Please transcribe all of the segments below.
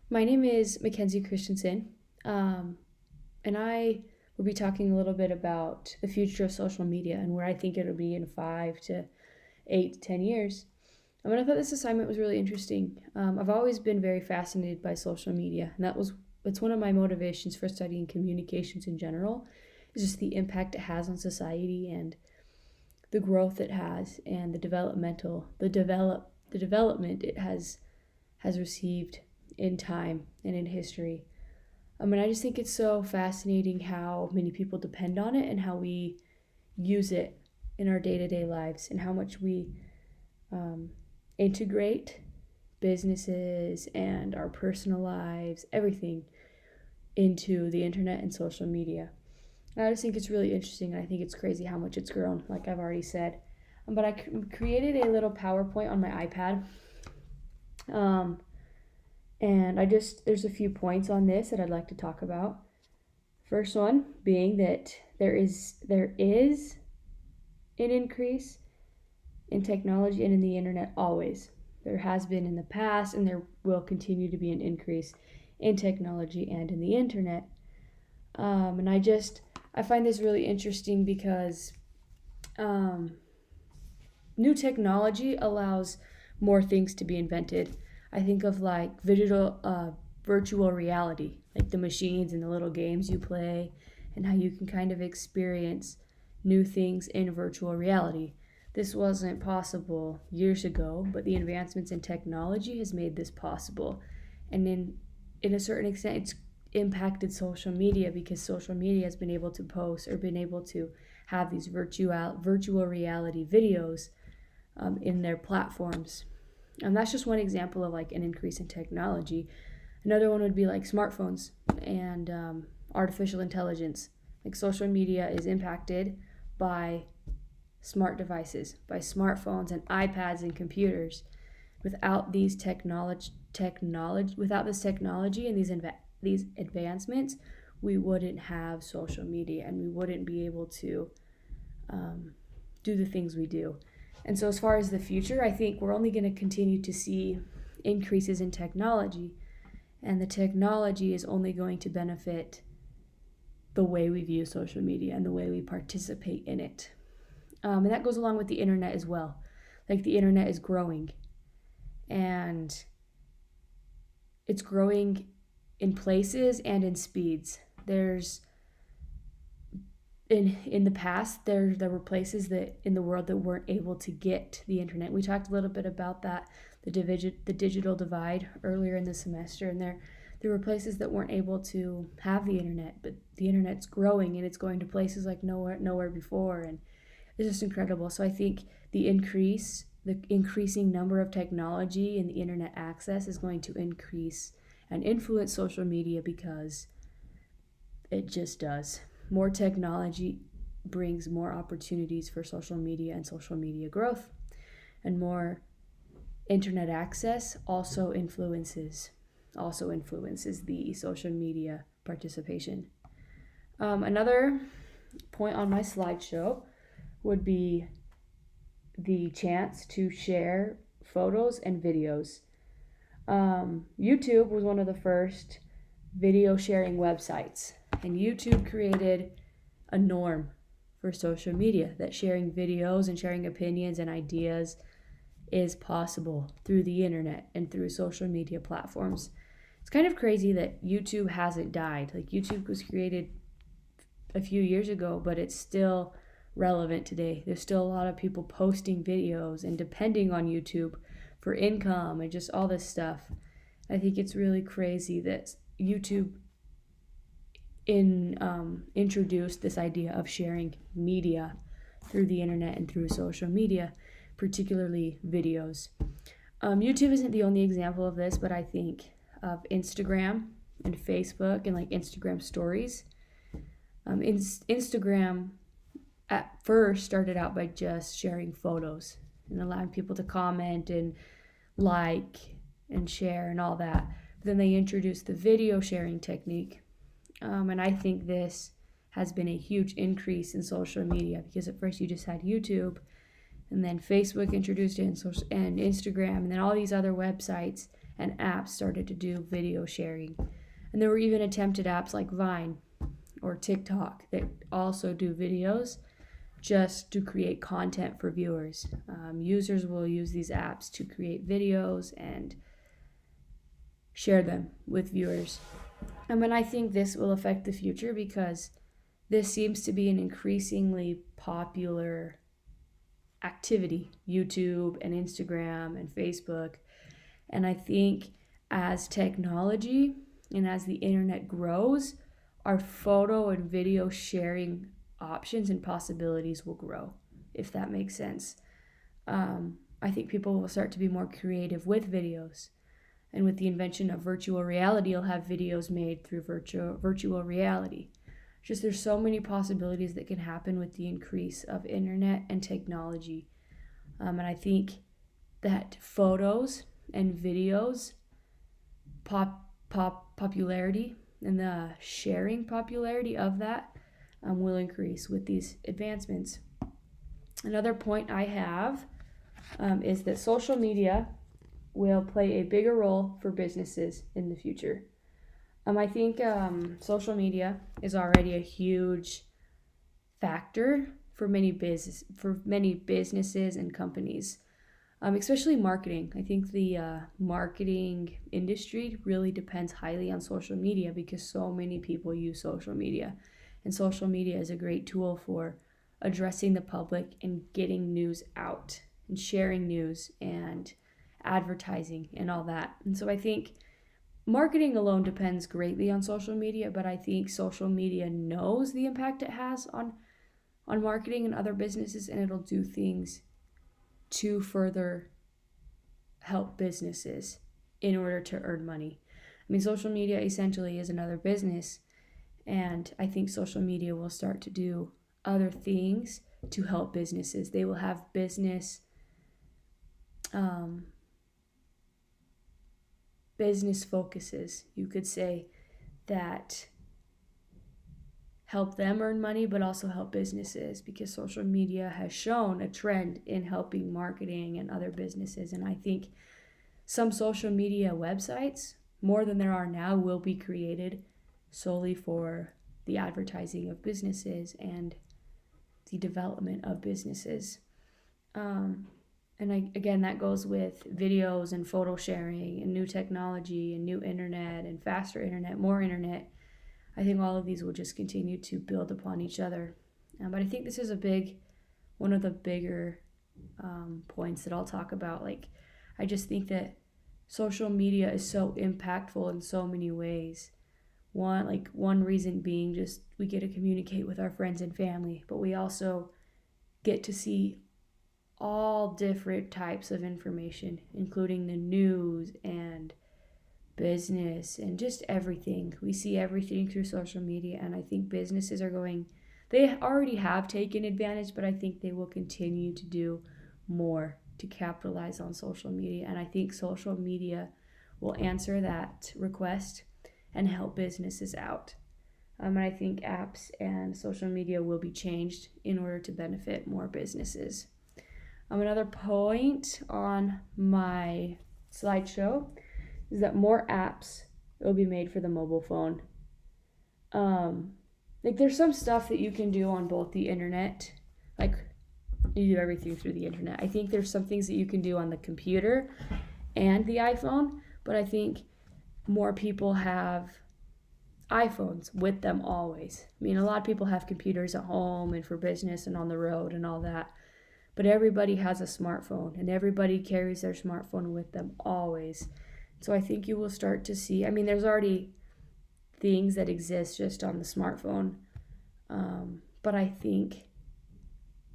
My name is Mackenzie Christensen, and I will be talking a little bit about the future of social media and where I think it'll be in 5 to 8 to 10 years. I thought this assignment was really interesting. I've always been very fascinated by social media, and that's one of my motivations for studying communications in general. Is just the impact it has on society and the growth it has and the development it has received in time and in history. I just think it's so fascinating how many people depend on it and how we use it in our day to day lives and how much we um, integrate businesses and our personal lives, everything into the internet and social media. And I just think it's really interesting, and I think it's crazy how much it's grown, like I've already said. But I created a little PowerPoint on my iPad. Um, and there's a few points on this that I'd like to talk about. First one being that there is an increase in technology and in the internet always. There has been in the past, and there will continue to be an increase in technology and in the internet. And I find this really interesting because um, new technology allows more things to be invented. I think of like virtual reality, like the machines and the little games you play, and how you can kind of experience new things in virtual reality. This wasn't possible years ago, but the advancements in technology has made this possible. And in a certain extent, it's impacted social media because social media has been able to post or been able to have these virtual reality videos in their platforms. And that's just one example of like an increase in technology. Another one would be like smartphones and artificial intelligence. Like social media is impacted by smart devices, by smartphones and iPads and computers. Without without this technology and these advancements, we wouldn't have social media and we wouldn't be able to do the things we do. And so, as far as the future, I think we're only going to continue to see increases in technology, and the technology is only going to benefit the way we view social media and the way we participate in it. And that goes along with the internet as well. Like the internet is growing, and it's growing in places and in speeds. There's in the past there were places that in the world that weren't able to get the internet. We talked a little bit about that, the digital divide earlier in the semester, and there were places that weren't able to have the internet, but the internet's growing and it's going to places like nowhere before, and it's just incredible. So I think the increasing number of technology and the internet access is going to increase and influence social media because it just does. More technology brings more opportunities for social media and social media growth, and more internet access also influences the social media participation. Another point on my slideshow would be the chance to share photos and videos. YouTube was one of the first video sharing websites, and YouTube created a norm for social media that sharing videos and sharing opinions and ideas is possible through the internet and through social media platforms. It's kind of crazy that YouTube hasn't died. Like YouTube was created a few years ago, but it's still relevant today. There's still a lot of people posting videos and depending on YouTube for income and just all this stuff. I think it's really crazy that YouTube introduced this idea of sharing media through the internet and through social media, particularly videos. YouTube isn't the only example of this, but I think of Instagram and Facebook and like Instagram stories. Instagram at first started out by just sharing photos and allowing people to comment and like and share and all that. But then they introduced the video sharing technique. And I think this has been a huge increase in social media because at first you just had YouTube, and then Facebook introduced it, and Instagram, and then all these other websites and apps started to do video sharing. And there were even attempted apps like Vine or TikTok that also do videos just to create content for viewers. Users will use these apps to create videos and share them with viewers. And I think this will affect the future because this seems to be an increasingly popular activity, YouTube and Instagram and Facebook. And I think as technology and as the internet grows, our photo and video sharing options and possibilities will grow, if that makes sense. I think people will start to be more creative with videos. And with the invention of virtual reality, you'll have videos made through virtual reality. Just there's so many possibilities that can happen with the increase of internet and technology. And I think that photos and videos popularity and the sharing popularity of that will increase with these advancements. Another point I have is that social media will play a bigger role for businesses in the future. I think social media is already a huge factor for many businesses and companies, especially marketing. I think the marketing industry really depends highly on social media because so many people use social media, and social media is a great tool for addressing the public and getting news out and sharing news and advertising and all that. And so I think marketing alone depends greatly on social media, but I think social media knows the impact it has on marketing and other businesses, and it'll do things to further help businesses in order to earn money. I mean, social media essentially is another business, and I think social media will start to do other things to help businesses. They will have business focuses, you could say, that help them earn money but also help businesses, because social media has shown a trend in helping marketing and other businesses. And I think some social media websites, more than there are now, will be created solely for the advertising of businesses and the development of businesses. Again, that goes with videos and photo sharing and new technology and new internet and faster internet, more internet. I think all of these will just continue to build upon each other. But I think this is one of the bigger points that I'll talk about. Like, I just think that social media is so impactful in so many ways. One reason being just we get to communicate with our friends and family, but we also get to see all different types of information, including the news and business and just everything. We see everything through social media, and I think businesses they already have taken advantage, but I think they will continue to do more to capitalize on social media. And I think social media will answer that request and help businesses out. And I think apps and social media will be changed in order to benefit more businesses. Another point on my slideshow is that more apps will be made for the mobile phone. There's some stuff that you can do on both the internet, like you do everything through the internet. I think there's some things that you can do on the computer and the iPhone, but I think more people have iPhones with them always. I mean, a lot of people have computers at home and for business and on the road and all that, but everybody has a smartphone and everybody carries their smartphone with them always. So I think you will start to see, there's already things that exist just on the smartphone, but I think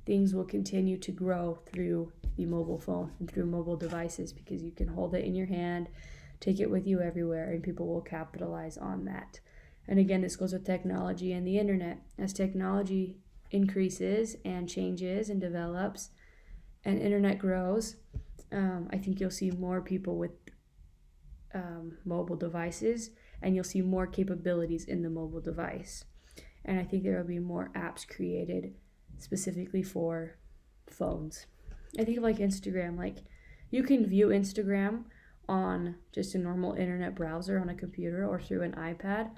things will continue to grow through the mobile phone and through mobile devices, because you can hold it in your hand, take it with you everywhere, and people will capitalize on that. And again, this goes with technology and the internet. As technology increases and changes and develops and internet grows, I think you'll see more people with mobile devices, and you'll see more capabilities in the mobile device. And I think there will be more apps created specifically for phones. I think of like Instagram, like you can view Instagram on just a normal internet browser on a computer or through an iPad,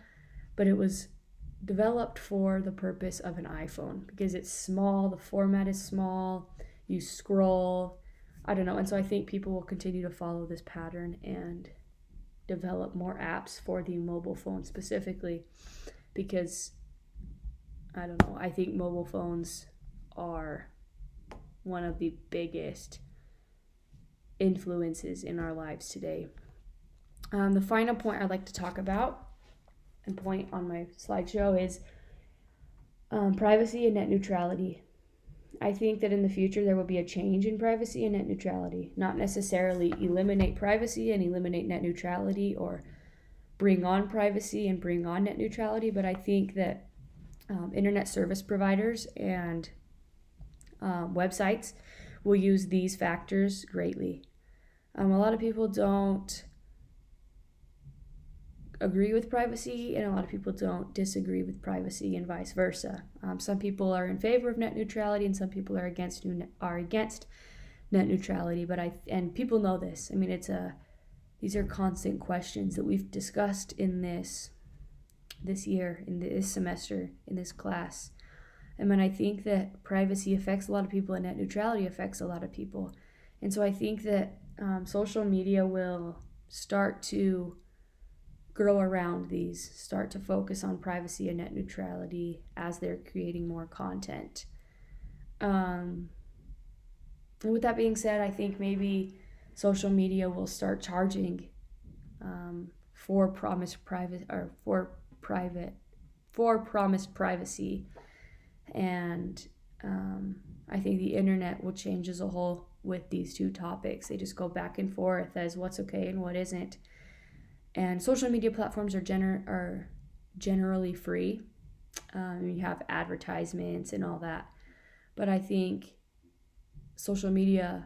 but it was developed for the purpose of an iPhone because it's small, the format is small, you scroll, I don't know. And so I think people will continue to follow this pattern and develop more apps for the mobile phone specifically because, I don't know, I think mobile phones are one of the biggest influences in our lives today. The final point I'd like to talk about and point on my slideshow is privacy and net neutrality. I think that in the future there will be a change in privacy and net neutrality. Not necessarily eliminate privacy and eliminate net neutrality or bring on privacy and bring on net neutrality, but I think that internet service providers and websites will use these factors greatly. A lot of people don't agree with privacy and a lot of people don't disagree with privacy and vice versa. Some people are in favor of net neutrality and some people are against net neutrality, and people know this. I mean, these are constant questions that we've discussed in this year, in this semester, in this class. And when I think that privacy affects a lot of people and net neutrality affects a lot of people. And so I think that social media will start to grow around these, start to focus on privacy and net neutrality as they're creating more content. And with that being said, I think maybe social media will start charging for promised privacy, and I think the internet will change as a whole with these two topics. They just go back and forth as what's okay and what isn't. And social media platforms are generally free. You have advertisements and all that. But I think social media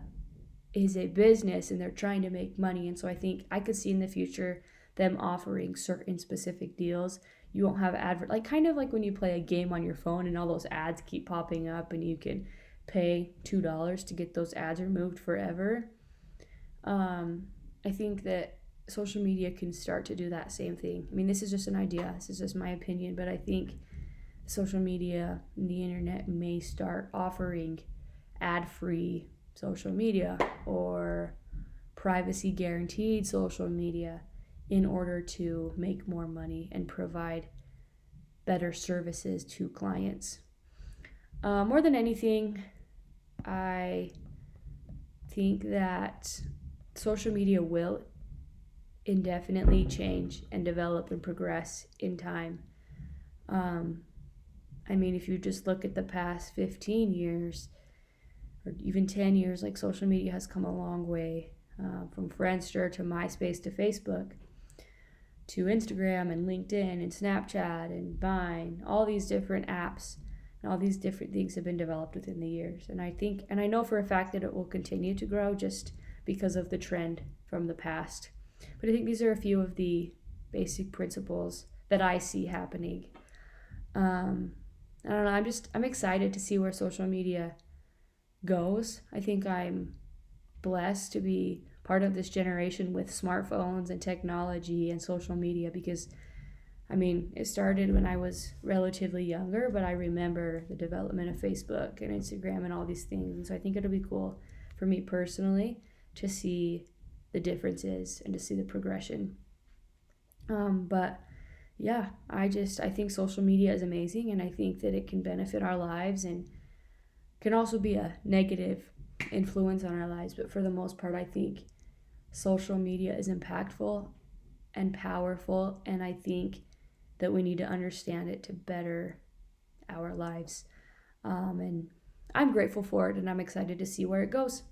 is a business and they're trying to make money. And so I think I could see in the future them offering certain specific deals. You won't have kind of like when you play a game on your phone and all those ads keep popping up and you can pay $2 to get those ads removed forever. I think that social media can start to do that same thing. I mean, this is just an idea. This is just my opinion, but I think social media and the internet may start offering ad-free social media or privacy guaranteed social media in order to make more money and provide better services to clients. More than anything, I think that social media will indefinitely change and develop and progress in time. I mean, if you just look at the past 15 years or even 10 years, like social media has come a long way, from Friendster to MySpace to Facebook to Instagram and LinkedIn and Snapchat and Vine. All these different apps and all these different things have been developed within the years. And I know for a fact that it will continue to grow just because of the trend from the past. But I think these are a few of the basic principles that I see happening. I don't know, I'm excited to see where social media goes. I think I'm blessed to be part of this generation with smartphones and technology and social media because, I mean, it started when I was relatively younger, but I remember the development of Facebook and Instagram and all these things. And so I think it'll be cool for me personally to see the differences and to see the progression. But yeah, I think social media is amazing and I think that it can benefit our lives and can also be a negative influence on our lives. But for the most part, I think social media is impactful and powerful, and I think that we need to understand it to better our lives. And I'm grateful for it and I'm excited to see where it goes.